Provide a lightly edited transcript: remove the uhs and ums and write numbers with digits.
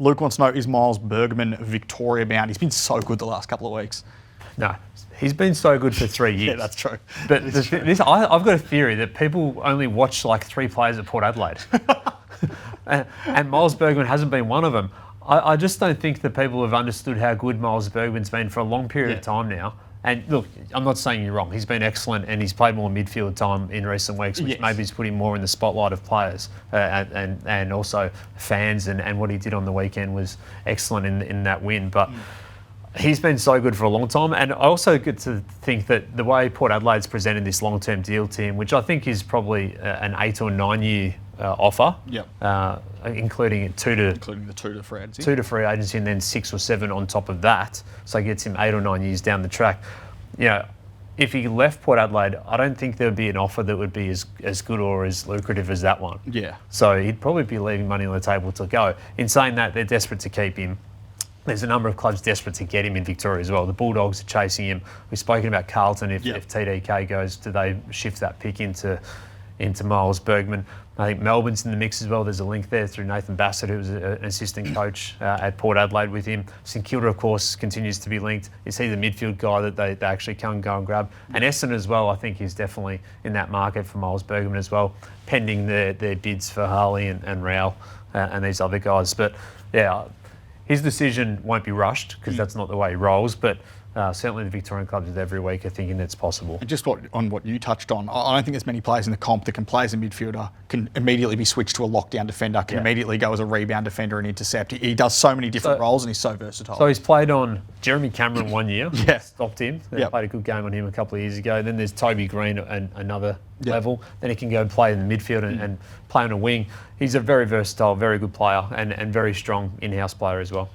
Luke wants to know, is Miles Bergman Victoria bound? He's been so good the last couple of weeks. No, he's been so good for 3 years. Yeah, that's true. But I've got a theory that people only watch like 3 players at Port Adelaide. and Miles Bergman hasn't been one of them. I just don't think that people have understood how good Miles Bergman's been for a long period of time now. And look, I'm not saying you're wrong. He's been excellent and he's played more midfield time in recent weeks, which maybe he's put him more in the spotlight of players and also fans. And what he did on the weekend was excellent in that win. But he's been so good for a long time. And I also get to think that the way Port Adelaide's presented this long-term deal to him, which I think is probably an 8 or 9 year offer, including the 2 to free agency. 2 to free agency and then 6 or 7 on top of that. So it gets him 8 or 9 years down the track. You know, if he left Port Adelaide, I don't think there would be an offer that would be as good or as lucrative as that one. Yeah. So he'd probably be leaving money on the table to go. In saying that, they're desperate to keep him. There's a number of clubs desperate to get him in Victoria as well. The Bulldogs are chasing him. We've spoken about Carlton. If TDK goes, do they shift that pick into Miles Bergman? I think Melbourne's in the mix as well. There's a link there through Nathan Bassett, who was an assistant coach at Port Adelaide with him. St Kilda, of course, continues to be linked. Is he the midfield guy that they actually can go and grab? And Essendon as well, I think he's definitely in that market for Miles Bergman as well, pending their bids for Harley and Rao and these other guys. But yeah, his decision won't be rushed because that's not the way he rolls. But certainly the Victorian clubs every week are thinking that's possible. And just on what you touched on, I don't think there's many players in the comp that can play as a midfielder, can immediately be switched to a lockdown defender, can immediately go as a rebound defender and intercept. He does so many different roles and he's so versatile. So he's played on Jeremy Cameron 1 year, stopped him. They played a good game on him a couple of years ago. Then there's Toby Green at another level. Then he can go and play in the midfield and play on a wing. He's a very versatile, very good player and very strong in-house player as well.